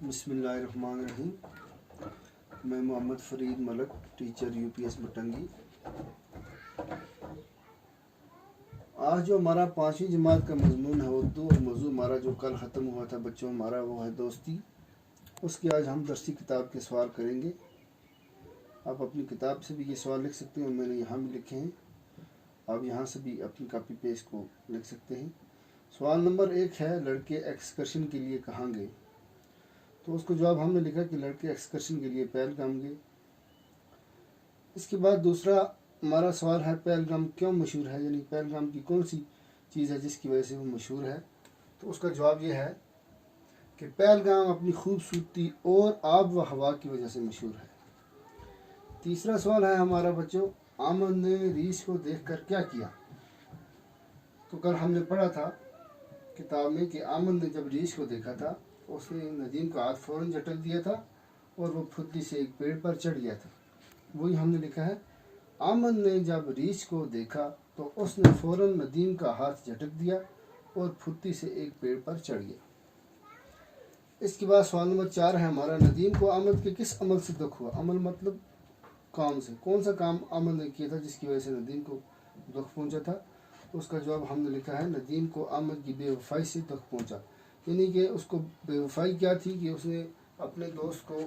बिस्मिल्लाहिर्रहमानिर्रहीम। मैं Mohammad Farid Malak, teacher UPS मटंगी। आज जो हमारा 5वीं जमात का मजमून है उर्दू, और मौजू हमारा जो कल ख़त्म हुआ था बच्चों हमारा, वो है दोस्ती। उसके आज हम दरसी किताब के सवाल करेंगे। आप अपनी किताब से भी ये सवाल लिख सकते हैं, और मैंने यहाँ भी लिखे हैं। आप यहाँ से भी अपनी कापी पेज को लिख सकते हैं। सवाल नंबर 1 है, लड़के एक्सकर्शन के लिए कहाँ गए? तो उसको जवाब हमने लिखा कि लड़के एक्सकर्शन के लिए पहलगाम गए। इसके बाद दूसरा हमारा सवाल है, पहलगाम क्यों मशहूर है, यानी पहलगाम की कौन सी चीज़ है जिसकी वजह से वो मशहूर है? तो उसका जवाब ये है कि पहलगाम अपनी खूबसूरती और आब व हवा की वजह से मशहूर है। तीसरा सवाल है हमारा बच्चों, आमद ने रीछ को देखकर क्या किया? तो कल हमने पढ़ा था किताब में कि आमद ने जब रीछ को देखा था, उसने नदीम का हाथ फ़ौरन झटक दिया था और वो फुर्ती से एक पेड़ पर चढ़ गया था। वही हमने लिखा है, आमद ने जब रीछ को देखा तो उसने फ़ौरन नदीम का हाथ झटक दिया और फुर्ती से एक पेड़ पर चढ़ गया। इसके बाद सवाल नंबर 4 है हमारा, नदीम को आमद के किस अमल से दुख हुआ? अमल मतलब काम से, कौन सा काम आमद ने किया था जिसकी वजह से नदीम को दुख पहुंचा था? उसका जवाब हमने लिखा है, नदीम को आमद की बेवफाई से दुख पहुंचा। यानी कि उसको बेवफाई क्या थी कि उसने अपने दोस्त को,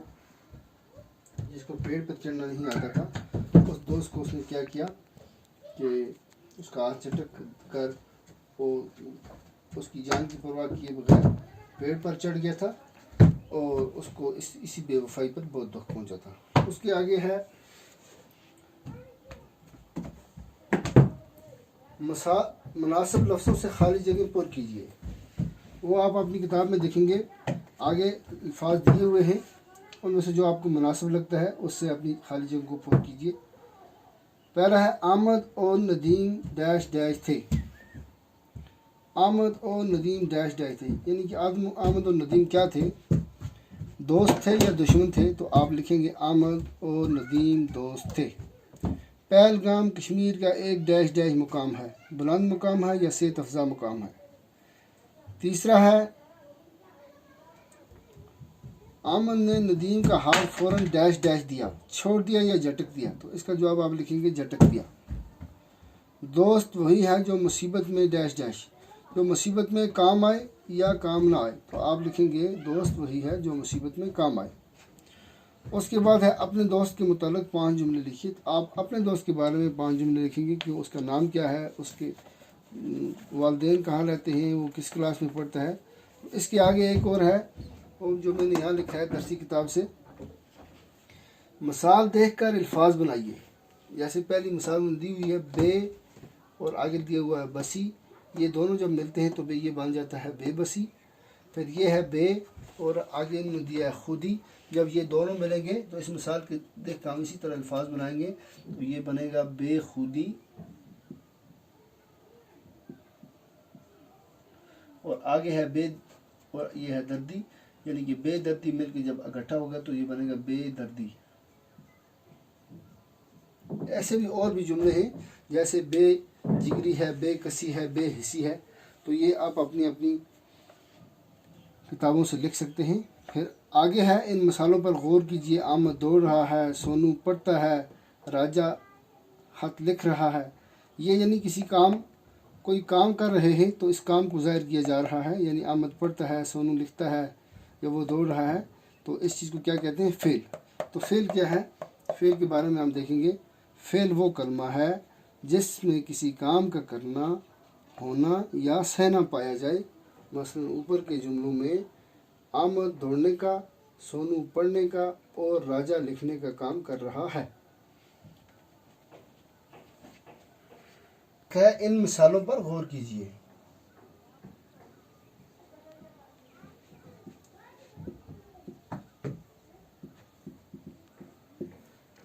जिसको पेड़ पर चढ़ना नहीं आता था, उस दोस्त को उसने क्या किया कि उसका हाथ झटक कर वो उसकी जान की परवाह किए बगैर पेड़ पर चढ़ गया था, और उसको इसी बेवफाई पर बहुत दुख पहुंचा था। उसके आगे है, मुनासिब लफ्ज़ों से खाली जगह पर कीजिए। वो आप अपनी किताब में देखेंगे, आगे अल्फाज दिए हुए हैं, उनमें से जो आपको मुनासिब लगता है उससे अपनी खाली जगह को पूर्ण कीजिए। पहला है, आमद और नदीम डैश डैश थे। आमद और नदीम डैश डैश थे, यानी कि आमद और नदीम क्या थे? दोस्त थे या दुश्मन थे? तो आप लिखेंगे आमद और नदीम दोस्त थे। पहलगाम कश्मीर का एक डैश डैश मुकाम है, बुलंद मुकाम है या सेहत अफजा मुकाम है? तीसरा है, आमद ने नदीम का हाथ फ़ौरन डैश डैश दिया, छोड़ दिया या झटक दिया? तो इसका जवाब आप लिखेंगे झटक दिया। दोस्त वही है जो मुसीबत में डैश डैश, जो मुसीबत में काम आए या काम ना आए? तो आप लिखेंगे दोस्त वही है जो मुसीबत में काम आए। उसके बाद है, अपने दोस्त के मुतालिक 5 जुमले लिखिए। आप अपने दोस्त के बारे में 5 जुमले लिखेंगे कि उसका नाम क्या है, उसके वालिदैन कहाँ रहते हैं, वो किस क्लास में पढ़ता है। इसके आगे एक और है, और जो मैंने यहाँ लिखा है दरसी किताब से, मिसाल देखकर अल्फाज बनाइए। जैसे पहली मिसाल में दी हुई है बे, और आगे दिया हुआ है बसी। ये दोनों जब मिलते हैं तो बे ये बन जाता है बेबसी। फिर ये है बे, और आगे इन्होंने दिया है खुदी। जब ये दोनों मिलेंगे तो इस मिसाल के देख कर हम इसी तरह अल्फाज बनाएंगे, तो ये बनेगा बेखुदी, और आगे है बे, और ये है दर्दी, यानी कि बेदर्दी मिलकर जब इकट्ठा होगा तो ये बनेगा बेदर्दी। ऐसे भी और भी जुमले हैं, जैसे बे जिगरी है, बेकसी है, बेहिसी है। तो ये आप अपनी अपनी किताबों से लिख सकते हैं। फिर आगे है, इन मिसालों पर गौर कीजिए। आमद दौड़ रहा है, सोनू पढ़ता है, राजा खत लिख रहा है। ये यानी किसी काम, कोई काम कर रहे हैं तो इस काम को ज़ाहिर किया जा रहा है, यानी आमद पढ़ता है, सोनू लिखता है या वो दौड़ रहा है, तो इस चीज़ को क्या कहते हैं? फ़ेल। तो फ़ेल क्या है? फ़ेल के बारे में हम देखेंगे। फ़ेल वो कलमा है जिसमें किसी काम का करना, होना या सहना पाया जाए। मसलन ऊपर के जुमलों में आमद दौड़ने का, सोनू पढ़ने का और राजा लिखने का काम कर रहा है। क्या इन मिसालों पर गौर कीजिए।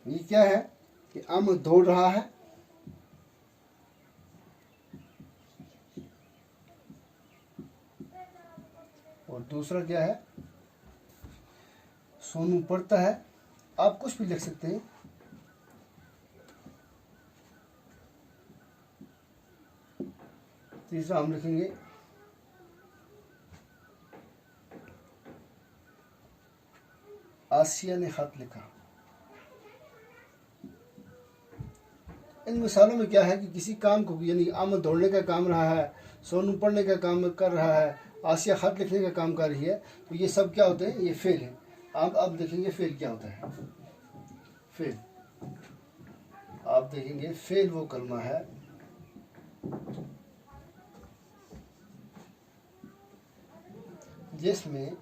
ये क्या है कि आमद दौड़ रहा है, और दूसरा क्या है? सोनू पढ़ता है। आप कुछ भी लिख सकते हैं। तीसरा हम लिखेंगे आसिया ने खत लिखा। इन मिसालों में क्या है कि किसी काम को, यानी अहमद दौड़ने का काम रहा है, सोनू पढ़ने का काम कर रहा है, आसिया खत लिखने का काम कर रही है, तो ये सब क्या होते हैं, ये फेल है। आप देखेंगे फेल क्या होता है। फेल, आप देखेंगे फेल वो कलमा है जिसमें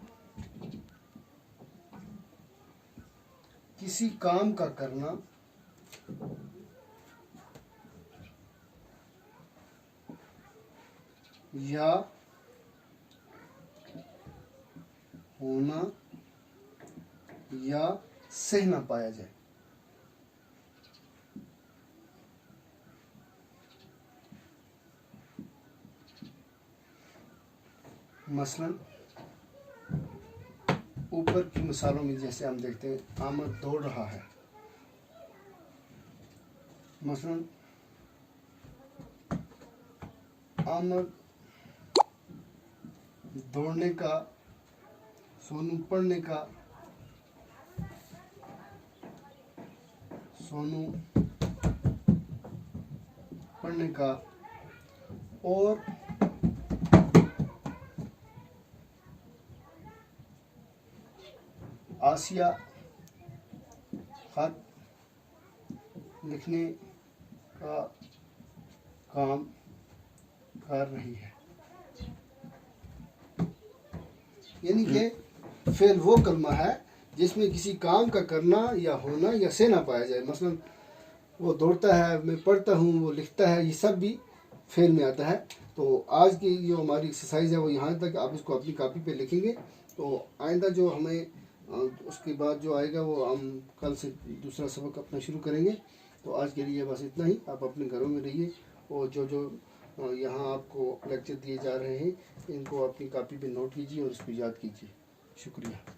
किसी काम का करना या होना या सह ना पाया जाए। मसलन ऊपर की मिसालों में जैसे हम देखते हैं, अहमद दौड़ रहा है। मसलन अहमद दौड़ने का, सोनू पढ़ने का, सोनू पढ़ने का, और आसिया खत लिखने का काम कर रही है। यानी कि फेल वो कलमा है जिसमें किसी काम का करना या होना या से ना पाया जाए। मसलन वो दौड़ता है, मैं पढ़ता हूँ, वो लिखता है, ये सब भी फेल में आता है। तो आज की जो हमारी एक्सरसाइज है वो यहाँ तक, आप इसको अपनी कॉपी पे लिखेंगे। तो आइंदा जो हमें उसके बाद जो आएगा वो हम कल से दूसरा सबक अपना शुरू करेंगे। तो आज के लिए बस इतना ही। आप अपने घरों में रहिए और जो जो यहाँ आपको लेक्चर दिए जा रहे हैं इनको अपनी कॉपी पे नोट कीजिए और इसको याद कीजिए। शुक्रिया।